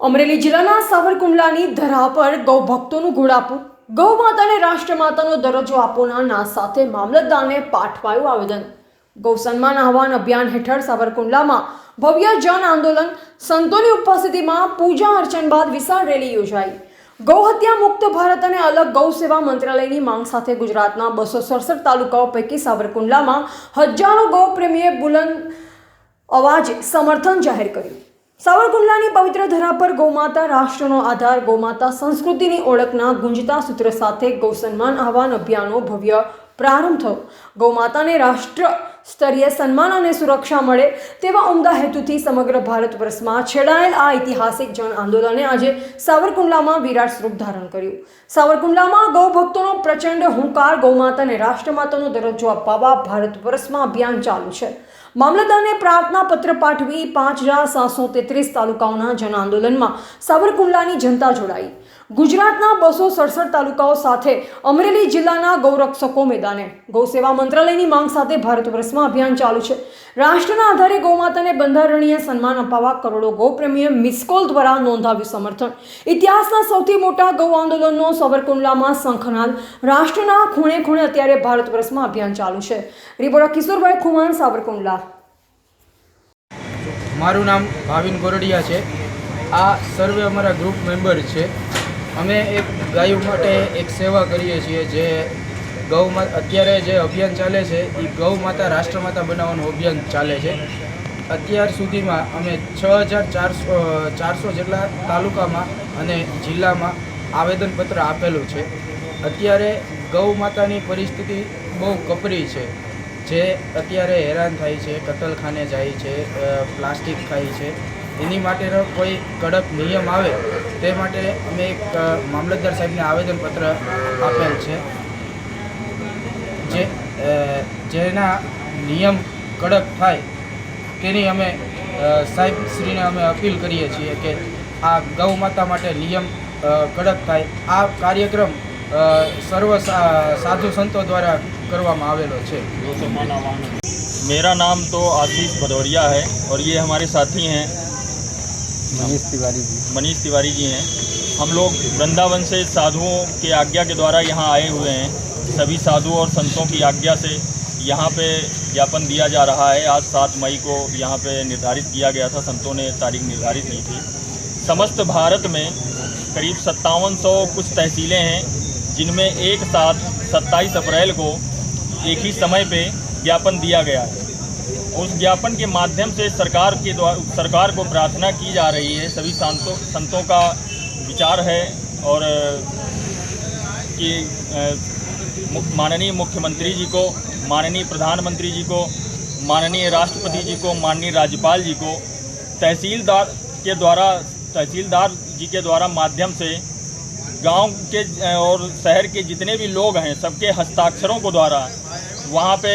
અમરેલી જિલ્લાના સાવરકુંડલાની ધરા પર ગૌ ભક્તોનું ઘોડાપુર, ગૌ માતાને રાષ્ટ્રમાતાનો દરજ્જો આપવાના ના સાથે મામલતદારને પાઠવાયું આવેદન। ગૌ સન્માન આહવાન અભિયાન હેઠળ સાવરકુંડલામાં ભવ્ય જન આંદોલન, સંતોની ઉપસ્થિતિમાં પૂજા અર્ચન બાદ વિશાળ રેલી યોજાઈ। ગૌ હત્યા મુક્ત ભારત અને અલગ ગૌ સેવા મંત્રાલયની માંગ સાથે ગુજરાતના 267 તાલુકાઓ પૈકી સાવરકુંડલામાં હજારો ગૌ પ્રેમીએ બુલંદ અવાજે સમર્થન જાહેર કર્યું। સાવરકુંડલાની પવિત્ર ધરા પર ગૌમાતા રાષ્ટ્રનો આધાર, ગૌમાતા સંસ્કૃતિની ઓળખના ગુંજતા સૂત્ર સાથે ગૌ સન્માન આહવાન અભિયાનનો ભવ્ય પ્રારંભ થયો। ગૌમાતાને રાષ્ટ્ર સ્તરીય સન્માન અને સુરક્ષા મળે તેવા ઉમદા હેતુથી સમગ્ર ભારત વર્ષમાં છેડાયેલ આ ઐતિહાસિક જન આંદોલને આજે સાવરકુંડલામાં વિરાટ સ્વરૂપ ધારણ કર્યું। સાવરકુંડલામાં ગૌ ભક્તોનો પ્રચંડ હુંકાર, ગૌમાતાને રાષ્ટ્રમાતાનો દરજ્જો અપાવવા ભારત વર્ષમાં અભિયાન ચાલુ છે। મામલતદારને પ્રાર્થના પત્ર પાઠવી 5733 તાલુકાઓના જન આંદોલનમાં સાવરકુંડલાની જનતા જોડાઈ। ગુજરાતના 267 તાલુકાઓ સાથે અમરેલી જિલ્લાના ગૌરક્ષકો મેદાને। ગૌ સેવા મંત્રાલયની માંગ સાથે ભારત વર્ષમાં અભિયાન ચાલુ છે। રાષ્ટ્રના આધારે ગૌમાતાને બંધારણીય સન્માન અપાવવા કરોડો ગૌપ્રેમીએ મિસકોલ દ્વારા નોંધાવ્યું સમર્થન। ઇતિહાસના સૌથી મોટા ગૌ આંદોલનનો સાવરકુંડલામાં શંખનાદ। રાષ્ટ્રના ખૂણે ખૂણે અત્યારે ભારત વર્ષમાં અભિયાન ચાલુ છે। રિપોર્ટર કિશોરભાઈ ખુમાન, સાવરકુંડલા। મારું નામ ભાવિન ગોરડિયા છે। આ સર્વે અમારા ગ્રુપ મેમ્બર છે। અમે એક ગાયો માટે એક સેવા કરીએ છીએ। જે અત્યારે જે અભિયાન ચાલે છે એ ગૌ માતા રાષ્ટ્રમાતા બનાવવાનું અભિયાન ચાલે છે। અત્યાર સુધીમાં અમે 6400 જેટલા તાલુકામાં અને જિલ્લામાં આવેદનપત્ર આપેલું છે। અત્યારે ગૌ માતાની પરિસ્થિતિ બહુ કપરી છે। જે અત્યારે હેરાન થાય છે, કતલખાને જાય છે, પ્લાસ્ટિક ખાય છે। એની માટેનો કોઈ કડક નિયમ આવે તે માટે અમે એક મામલતદાર સાહેબને આવેદનપત્ર આપેલ છે। જેના નિયમ કડક થાય તેની અમે સાહેબશ્રીને અમે અપીલ કરીએ છીએ કે આ ગૌ માતા માટે નિયમ કડક થાય। આ કાર્યક્રમ સર્વ साधु संतों द्वारा करवामा आवेलो छे। मेरा नाम तो आशीष भदौरिया है और ये हमारे साथी हैं मनीष तिवारी जी हैं। हम लोग वृंदावन से साधुओं के आज्ञा के द्वारा यहाँ आए हुए हैं। सभी साधुओं और संतों की आज्ञा से यहाँ पे ज्ञापन दिया जा रहा है। आज 7 मई को यहाँ पे निर्धारित किया गया था, संतों ने तारीख निर्धारित की थी। समस्त भारत में करीब 5700 कुछ तहसीलें हैं, जिनमें एक साथ 27 अप्रैल को एक ही समय पे ज्ञापन दिया गया है। उस ज्ञापन के माध्यम से सरकार को प्रार्थना की जा रही है, सभी संतों का विचार है और कि माननीय मुख्यमंत्री जी को, माननीय प्रधानमंत्री जी को, माननीय राष्ट्रपति जी को, माननीय राज्यपाल जी को तहसीलदार जी के द्वारा माध्यम से गांव के और शहर के जितने भी लोग हैं सबके हस्ताक्षरों को द्वारा वहाँ पे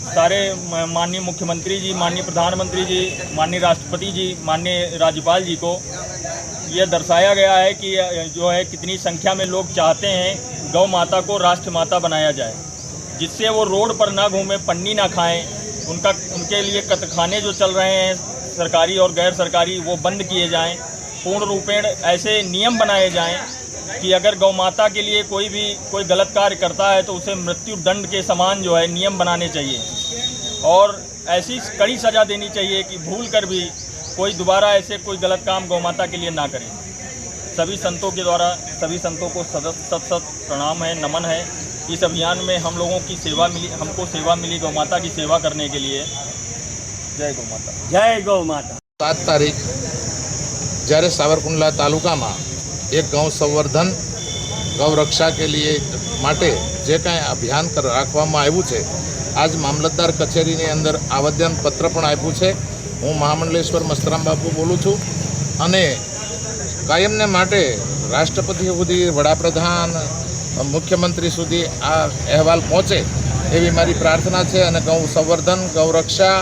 सारे माननीय मुख्यमंत्री जी, माननीय प्रधानमंत्री जी, माननीय राष्ट्रपति जी, माननीय राज्यपाल जी को यह दर्शाया गया है कि जो है कितनी संख्या में लोग चाहते हैं गौ माता को राष्ट्र माता बनाया जाए, जिससे वो रोड पर ना घूमें, पन्नी ना खाएं। उनके लिए कत्लखाने जो चल रहे हैं सरकारी और गैर सरकारी वो बंद किए जाएं। पूर्ण रूपेण ऐसे नियम बनाए जाएं कि अगर गौ माता के लिए कोई गलत कार्य करता है तो उसे मृत्यु दंड के समान जो है नियम बनाने चाहिए और ऐसी कड़ी सज़ा देनी चाहिए कि भूल कर भी कोई दोबारा ऐसे कोई गलत काम गौ माता के लिए ना करे। सभी संतों के द्वारा सभी संतों को सत प्रणाम है, नमन है। इस अभियान में हम लोगों की हमको सेवा मिली गौ माता की सेवा करने के लिए। जय गौ माता। जय गौ माता। 7 तारीख જ્યારે સાવરકુંડલા તાલુકામાં એક ગૌ સંવર્ધન, ગૌ રક્ષા કે લીએ માટે જે કાંઈ અભિયાન રાખવામાં આવ્યું છે, આજ મામલતદાર કચેરીની અંદર આવેદનપત્ર પણ આપ્યું છે। હું મહામંડલેશ્વર મસ્તરામ બાપુ બોલું છું અને કાયમને માટે રાષ્ટ્રપતિ સુધી, વડાપ્રધાન, મુખ્યમંત્રી સુધી આ અહેવાલ પહોંચે એવી મારી પ્રાર્થના છે। અને ગૌ સંવર્ધન, ગૌ રક્ષા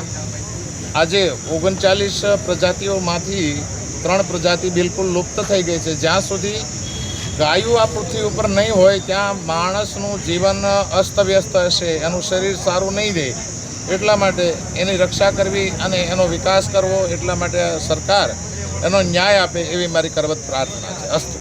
આજે 39 પ્રજાતિઓમાંથી 3 પ્રજાતિ બિલકુલ લુપ્ત થઈ ગઈ છે। જ્યાં સુધી ગાયો આ પૃથ્વી ઉપર નહીં હોય ત્યાં માણસનું જીવન અસ્તવ્યસ્ત હશે, એનું શરીર સારું નહીં રહે। એટલા માટે એની રક્ષા કરવી અને એનો વિકાસ કરવો, એટલા માટે સરકાર એનો ન્યાય આપે એવી મારી કરવત પ્રાર્થના છે. અસ્તુ.